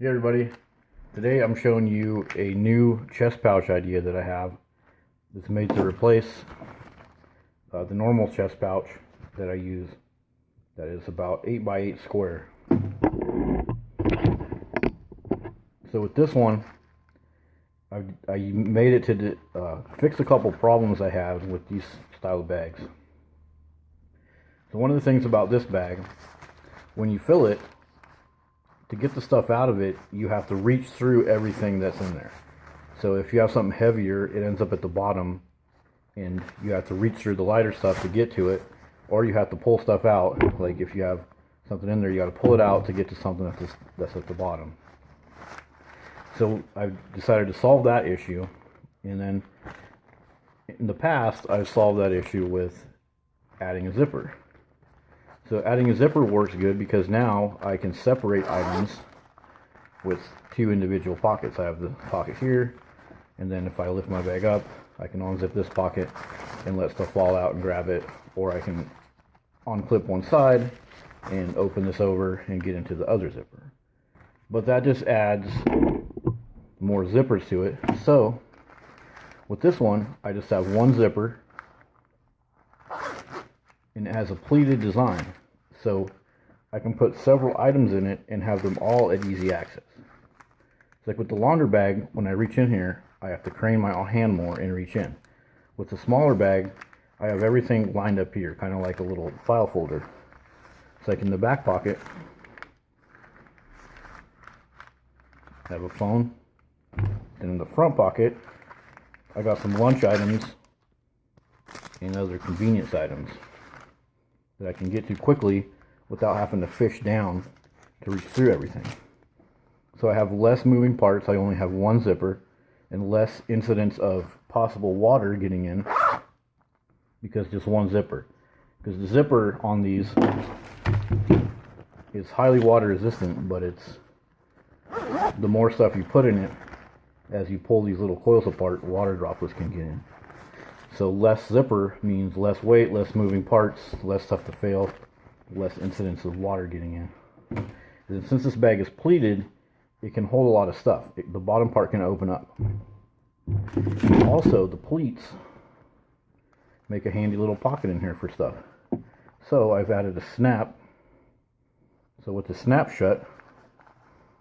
Hey everybody, today I'm showing you a new chest pouch idea that I have that's made to replace the normal chest pouch that I use that is about 8 by 8 square. So with this one, I made it to fix a couple problems I have with these style of bags. So one of the things about this bag, when you fill it, to get the stuff out of it, you have to reach through everything that's in there. So if you have something heavier, it ends up at the bottom, and you have to reach through the lighter stuff to get to it, or you have to pull stuff out. Like if you have something in there, you got to pull it out to get to something that's at the bottom. So I've decided to solve that issue, and then in the past, I've solved that issue with adding a zipper. So adding a zipper works good because now I can separate items with two individual pockets. I have the pocket here, and then if I lift my bag up, I can unzip this pocket and let stuff fall out and grab it, or I can unclip one side and open this over and get into the other zipper. But that just adds more zippers to it. So with this one, I just have one zipper, and it has a pleated design, so I can put several items in it and have them all at easy access. It's like with the longer bag, when I reach in here, I have to crane my hand more and reach in. With the smaller bag, I have everything lined up here, kind of like a little file folder. It's like in the back pocket, I have a phone, and in the front pocket, I got some lunch items and other convenience items that I can get to quickly without having to fish down to reach through everything. So I have less moving parts, I only have one zipper, and less incidents of possible water getting in because just one zipper. Because the zipper on these is highly water resistant, but it's the more stuff you put in it, as you pull these little coils apart, water droplets can get in. So less zipper means less weight, less moving parts, less stuff to fail, less incidents of water getting in. And since this bag is pleated, it can hold a lot of stuff. The bottom part can open up. Also, the pleats make a handy little pocket in here for stuff. So I've added a snap. So with the snap shut,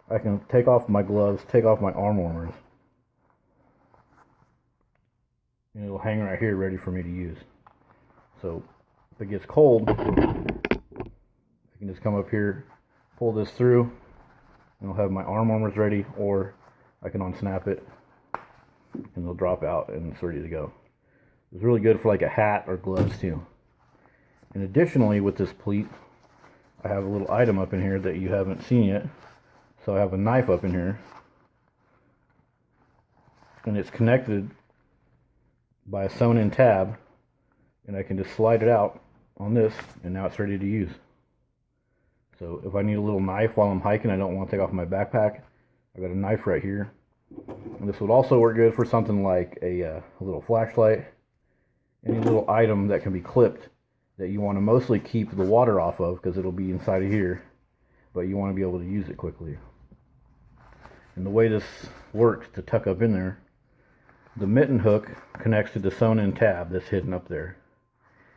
I can take off my gloves, take off my arm warmers, and it'll hang right here ready for me to use. So if it gets cold, I can just come up here, pull this through, and I'll have my arm warmers ready, or I can unsnap it and it'll drop out and it's ready to go. It's really good for like a hat or gloves too. And additionally, with this pleat, I have a little item up in here that you haven't seen yet. So I have a knife up in here, and it's connected by a sewn in tab, and I can just slide it out on this, and now it's ready to use. So if I need a little knife while I'm hiking, I don't want to take off my backpack, I've got a knife right here. And this would also work good for something like a little flashlight, any little item that can be clipped that you want to mostly keep the water off of because it'll be inside of here, but you want to be able to use it quickly. And the way this works to tuck up in there, the mitten hook connects to the sewn in tab that's hidden up there.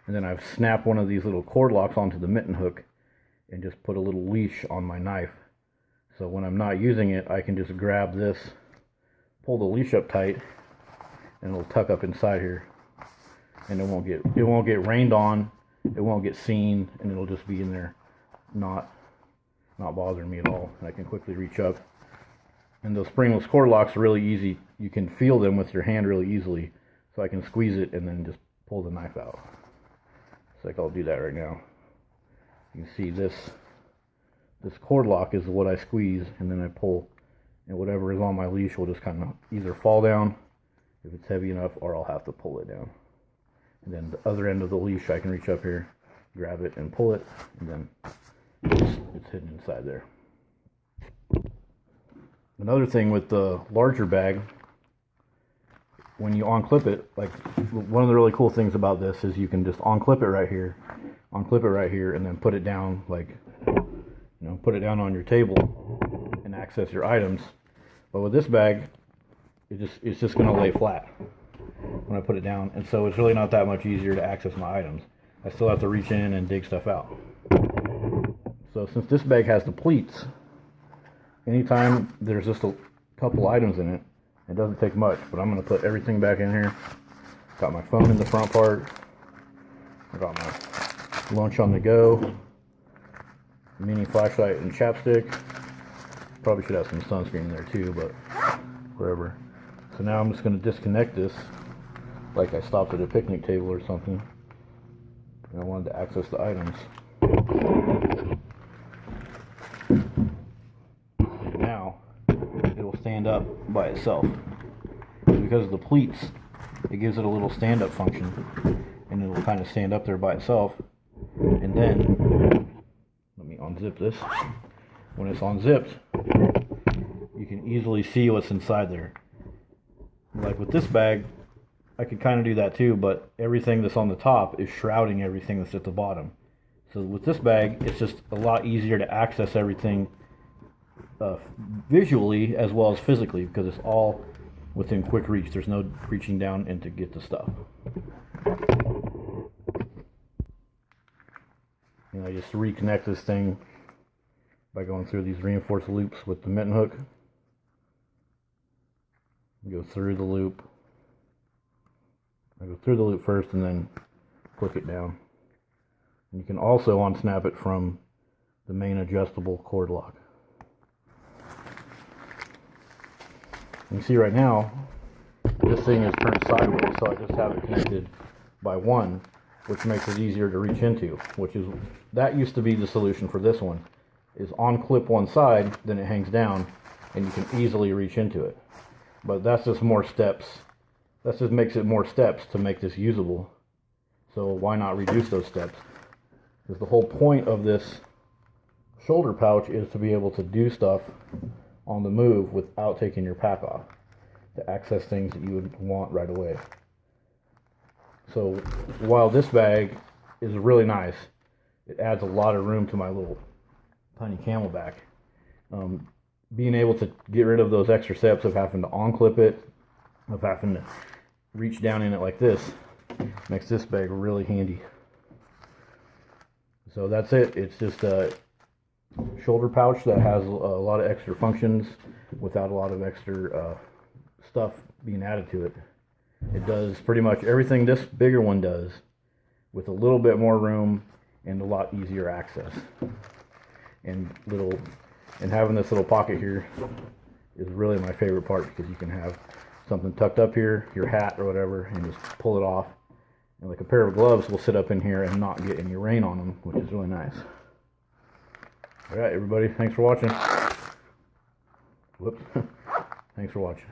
And then I've snapped one of these little cord locks onto the mitten hook and just put a little leash on my knife. So when I'm not using it, I can just grab this, pull the leash up tight, and it'll tuck up inside here. And it won't get rained on, it won't get seen, and it'll just be in there, not bothering me at all. And I can quickly reach up. And those springless cord locks are really easy. You can feel them with your hand really easily. So I can squeeze it and then just pull the knife out. So like I'll do that right now. You can see this cord lock is what I squeeze, and then I pull, and whatever is on my leash will just kind of either fall down if it's heavy enough, or I'll have to pull it down. And then the other end of the leash, I can reach up here, grab it and pull it, and then it's hidden inside there. Another thing with the larger bag, when you unclip it, like one of the really cool things about this is you can just unclip it right here, and then put it down, like, put it down on your table, and access your items. But with this bag, it's just going to lay flat when I put it down, and so it's really not that much easier to access my items. I still have to reach in and dig stuff out. So since this bag has the pleats, anytime there's just a couple items in it, it doesn't take much, but I'm going to put everything back in here. Got my phone in the front part. I got my lunch on the go, mini flashlight and chapstick. Probably should have some sunscreen in there too, but whatever. So now I'm just going to disconnect this like I stopped at a picnic table or something and I wanted to access the items. And now it'll stand up by itself. Because of the pleats, it gives it a little stand-up function, and it'll kind of stand up there by itself. And then, let me unzip this. When it's unzipped, you can easily see what's inside there. Like with this bag, I could kind of do that too, but everything that's on the top is shrouding everything that's at the bottom. So with this bag, it's just a lot easier to access everything visually as well as physically, because it's all within quick reach. There's no reaching down in to get the stuff. And I just reconnect this thing by going through these reinforced loops with the mitten hook. Go through the loop. I go through the loop first and then click it down. And you can also unsnap it from the main adjustable cord lock. You see right now, this thing is turned sideways, so I just have it connected by one, which makes it easier to reach into, that used to be the solution for this one, is on-clip one side, then it hangs down, and you can easily reach into it. But that's just more steps. That just makes it more steps to make this usable. So why not reduce those steps? Because the whole point of this shoulder pouch is to be able to do stuff on the move without taking your pack off, to access things that you would want right away. So while this bag is really nice, it adds a lot of room to my little tiny camelback. Being able to get rid of those extra steps of having to unclip it, of having to reach down in it like this, makes this bag really handy. So that's it. It's just a shoulder pouch that has a lot of extra functions without a lot of extra stuff being added to it. It does pretty much everything this bigger one does, with a little bit more room and a lot easier access. And having this little pocket here is really my favorite part, because you can have something tucked up here, your hat or whatever, and just pull it off. And like a pair of gloves will sit up in here and not get any rain on them, which is really nice. Alright everybody, thanks for watching. Whoops. Thanks for watching.